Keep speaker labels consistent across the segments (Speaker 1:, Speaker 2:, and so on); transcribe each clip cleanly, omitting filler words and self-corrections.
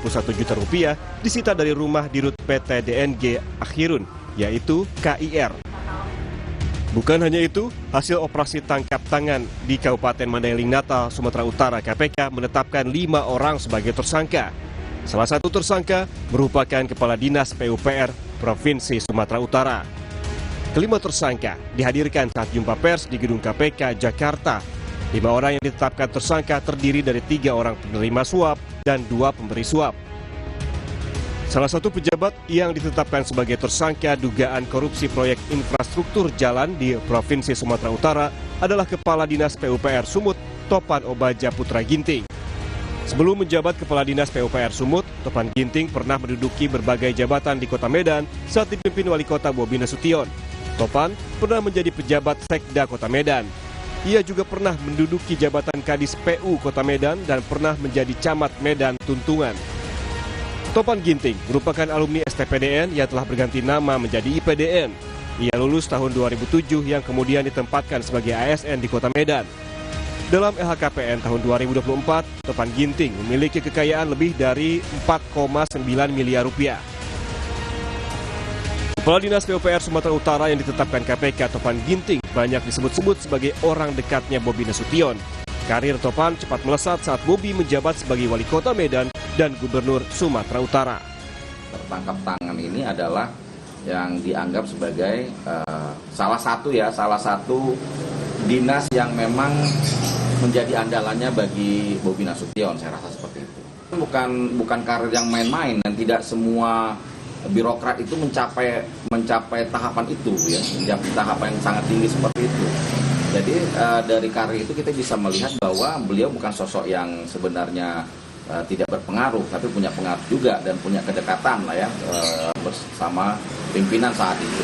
Speaker 1: Rp51 juta disita dari rumah dirut PT DNG Akhirun, yaitu KIR. Bukan hanya itu, hasil operasi tangkap tangan di Kabupaten Mandailing Natal, Sumatera Utara, KPK menetapkan 5 orang sebagai tersangka. Salah satu tersangka merupakan Kepala Dinas PUPR Provinsi Sumatera Utara. Kelima tersangka dihadirkan saat jumpa pers di gedung KPK Jakarta. 5 orang yang ditetapkan tersangka terdiri dari 3 orang penerima suap dan 2 pemberi suap. Salah satu pejabat yang ditetapkan sebagai tersangka dugaan korupsi proyek infrastruktur jalan di Provinsi Sumatera Utara adalah Kepala Dinas PUPR Sumut, Topan Obaja Putra Ginting. Sebelum menjabat Kepala Dinas PUPR Sumut, Topan Ginting pernah menduduki berbagai jabatan di Kota Medan saat dipimpin Wali Kota Bobi Nasution. Topan pernah menjadi pejabat Sekda Kota Medan. Ia juga pernah menduduki jabatan Kadis PU Kota Medan dan pernah menjadi Camat Medan Tuntungan. Topan Ginting merupakan alumni STPDN yang telah berganti nama menjadi IPDN. Ia lulus tahun 2007 yang kemudian ditempatkan sebagai ASN di Kota Medan. Dalam LHKPN tahun 2024, Topan Ginting memiliki kekayaan lebih dari 4,9 miliar rupiah. Kepala Dinas PUPR Sumatera Utara yang ditetapkan KPK, Topan Ginting, banyak disebut-sebut sebagai orang dekatnya Bobi Nasution. Karir Topan cepat melesat saat Bobi menjabat sebagai Wali Kota Medan dan Gubernur Sumatera Utara.
Speaker 2: Tertangkap tangan ini adalah yang dianggap sebagai salah satu dinas yang memang menjadi andalannya bagi Bobi Nasution, saya rasa seperti itu. Bukan karir yang main-main dan tidak semua birokrat itu mencapai tahapan itu ya, mencapai tahapan yang sangat tinggi seperti itu. Jadi dari karir itu kita bisa melihat bahwa beliau bukan sosok yang sebenarnya tidak berpengaruh, tapi punya pengaruh juga dan punya kedekatan lah ya bersama pimpinan saat itu.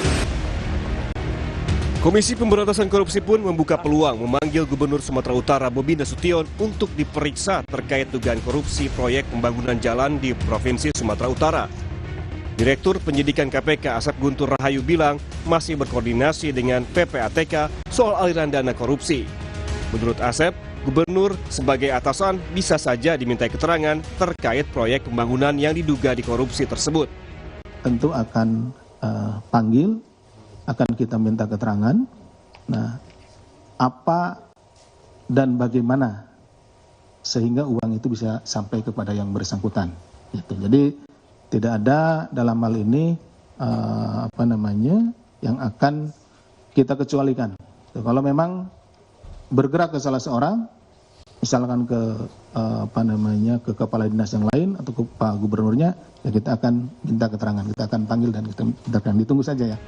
Speaker 1: Komisi Pemberantasan Korupsi pun membuka peluang memanggil Gubernur Sumatera Utara Bobi Nasution untuk diperiksa terkait dugaan korupsi proyek pembangunan jalan di Provinsi Sumatera Utara. Direktur Penyidikan KPK Asep Guntur Rahayu bilang masih berkoordinasi dengan PPATK soal aliran dana korupsi. Menurut Asep, Gubernur sebagai atasan bisa saja dimintai keterangan terkait proyek pembangunan yang diduga dikorupsi tersebut.
Speaker 3: Tentu akan panggil, akan kita minta keterangan. Nah, apa dan bagaimana sehingga uang itu bisa sampai kepada yang bersangkutan. Gitu. Jadi tidak ada dalam hal ini yang akan kita kecualikan. Kalau memang bergerak ke salah seorang, misalkan ke ke kepala dinas yang lain atau ke Pak Gubernurnya, ya kita akan minta keterangan, kita akan panggil dan kita akan ditunggu saja ya.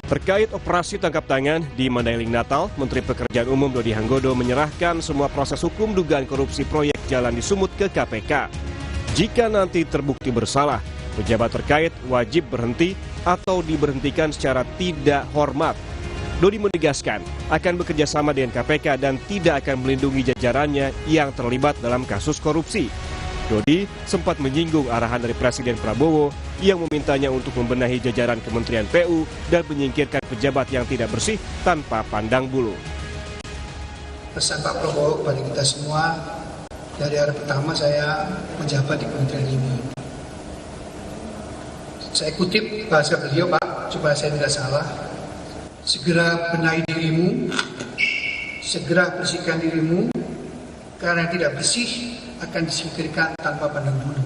Speaker 1: Terkait operasi tangkap tangan di Mandailing Natal, Menteri Pekerjaan Umum Dodi Hanggodo menyerahkan semua proses hukum dugaan korupsi proyek jalan di Sumut ke KPK. Jika nanti terbukti bersalah, pejabat terkait wajib berhenti atau diberhentikan secara tidak hormat. Dodi menegaskan akan bekerja sama dengan KPK dan tidak akan melindungi jajarannya yang terlibat dalam kasus korupsi. Dodi sempat menyinggung arahan dari Presiden Prabowo yang memintanya untuk membenahi jajaran Kementerian PU dan menyingkirkan pejabat yang tidak bersih tanpa pandang bulu.
Speaker 4: Pesan Pak Prabowo kepada kita semua, dari hari pertama saya menjabat di kementerian ini. Saya kutip bahasa beliau, Pak, supaya saya tidak salah. Segera benahi dirimu, segera bersihkan dirimu, karena yang tidak bersih akan disingkirkan tanpa pandang bulu.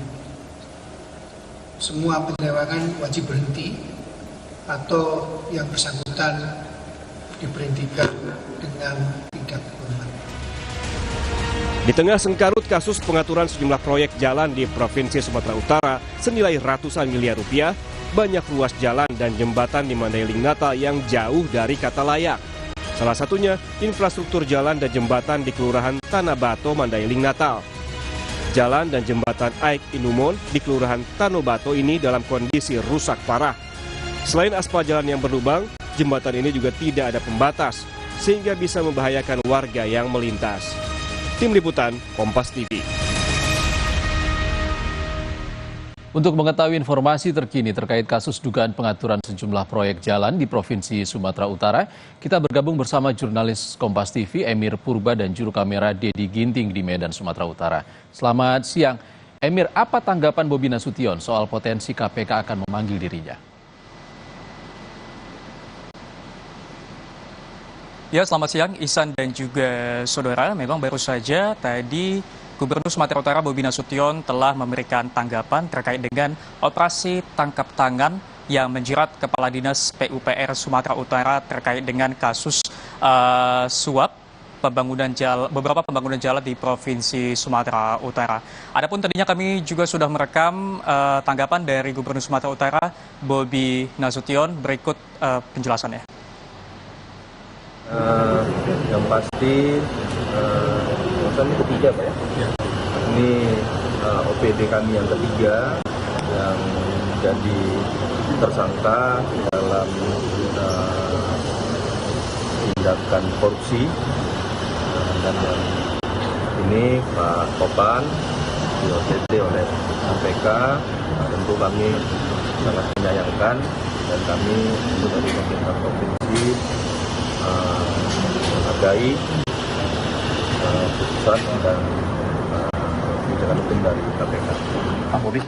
Speaker 4: Semua penyelewengan wajib berhenti atau yang bersangkutan diberhentikan dengan tidak hormat.
Speaker 1: Di tengah sengkarut kasus pengaturan sejumlah proyek jalan di Provinsi Sumatera Utara senilai ratusan miliar rupiah, banyak ruas jalan dan jembatan di Mandailing Natal yang jauh dari kata layak. Salah satunya infrastruktur jalan dan jembatan di Kelurahan Tanah Bato, Mandailing Natal. Jalan dan jembatan Aik Inumon di Kelurahan Tanobato ini dalam kondisi rusak parah. Selain aspal jalan yang berlubang, jembatan ini juga tidak ada pembatas, sehingga bisa membahayakan warga yang melintas. Tim Liputan, Kompas TV.
Speaker 5: Untuk mengetahui informasi terkini terkait kasus dugaan pengaturan sejumlah proyek jalan di Provinsi Sumatera Utara, kita bergabung bersama jurnalis Kompas TV Emir Purba dan juru kamera Dedi Ginting di Medan, Sumatera Utara. Selamat siang. Emir, apa tanggapan Bobi Nasution soal potensi KPK akan memanggil dirinya?
Speaker 6: Ya, selamat siang Ihsan dan juga saudara. Memang baru saja tadi Gubernur Sumatera Utara Bobi Nasution telah memberikan tanggapan terkait dengan operasi tangkap tangan yang menjerat Kepala Dinas PUPR Sumatera Utara terkait dengan kasus suap beberapa pembangunan jalan di Provinsi Sumatera Utara. Adapun tadinya kami juga sudah merekam tanggapan dari Gubernur Sumatera Utara Bobi Nasution. Berikut penjelasannya.
Speaker 7: Yang pasti ini ketiga Pak ya. Ini OPD kami yang ketiga yang jadi tersangka dalam tindakan korupsi, dan yang ini Pak Topan di OTT oleh KPK. Tentu kami sangat menyayangkan, dan kami dari pemerintah provinsi menghargai putusan dan kebijakan hukum dari KPK. Pak Bobi.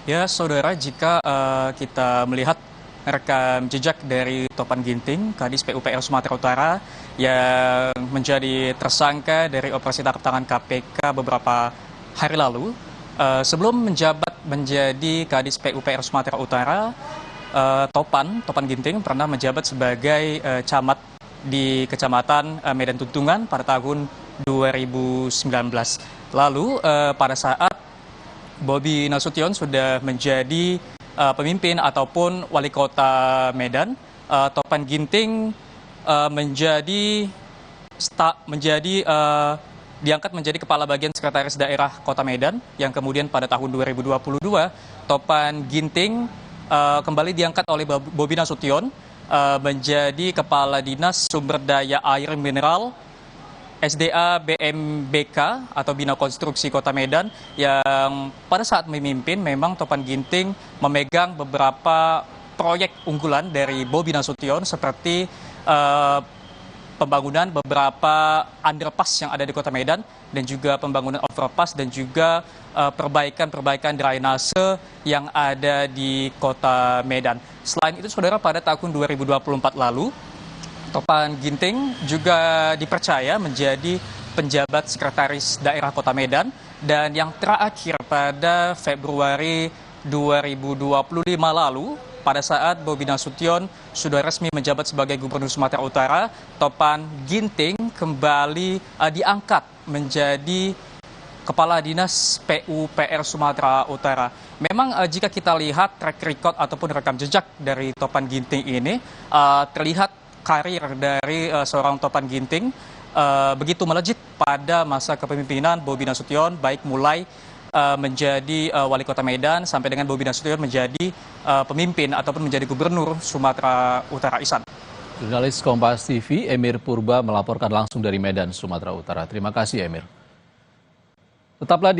Speaker 6: Ya, saudara, jika kita melihat rekam jejak dari Topan Ginting, Kadis PUPR Sumatera Utara, yang menjadi tersangka dari operasi tangkap tangan KPK beberapa hari lalu, sebelum menjabat menjadi Kadis PUPR Sumatera Utara, Topan Ginting pernah menjabat sebagai camat di Kecamatan Medan Tuntungan pada tahun 2019. Lalu pada saat Bobi Nasution sudah menjadi pemimpin ataupun wali kota Medan, Topan Ginting diangkat menjadi kepala bagian sekretaris daerah Kota Medan, yang kemudian pada tahun 2022 Topan Ginting kembali diangkat oleh Bobi Nasution menjadi kepala dinas sumber daya air mineral SDA BMBK atau Bina Konstruksi Kota Medan, yang pada saat memimpin memang Topan Ginting memegang beberapa proyek unggulan dari Bobi Nasution seperti pembangunan beberapa underpass yang ada di Kota Medan, dan juga pembangunan overpass, dan juga perbaikan drainase yang ada di Kota Medan. Selain itu, saudara, pada tahun 2024 lalu, Topan Ginting juga dipercaya menjadi penjabat sekretaris daerah Kota Medan, dan yang terakhir pada Februari 2025 lalu, pada saat Bobi Nasution sudah resmi menjabat sebagai Gubernur Sumatera Utara, Topan Ginting kembali diangkat menjadi Kepala Dinas PUPR Sumatera Utara. Memang jika kita lihat track record ataupun rekam jejak dari Topan Ginting ini, terlihat karir dari seorang Topan Ginting begitu melejit pada masa kepemimpinan Bobi Nasution, baik mulai menjadi wali kota Medan sampai dengan Bobi Nasution menjadi pemimpin ataupun menjadi gubernur Sumatera Utara. Ihsan.
Speaker 5: Jurnalis Kompas TV Emir Purba melaporkan langsung dari Medan, Sumatera Utara. Terima kasih, Emir. Tetaplah di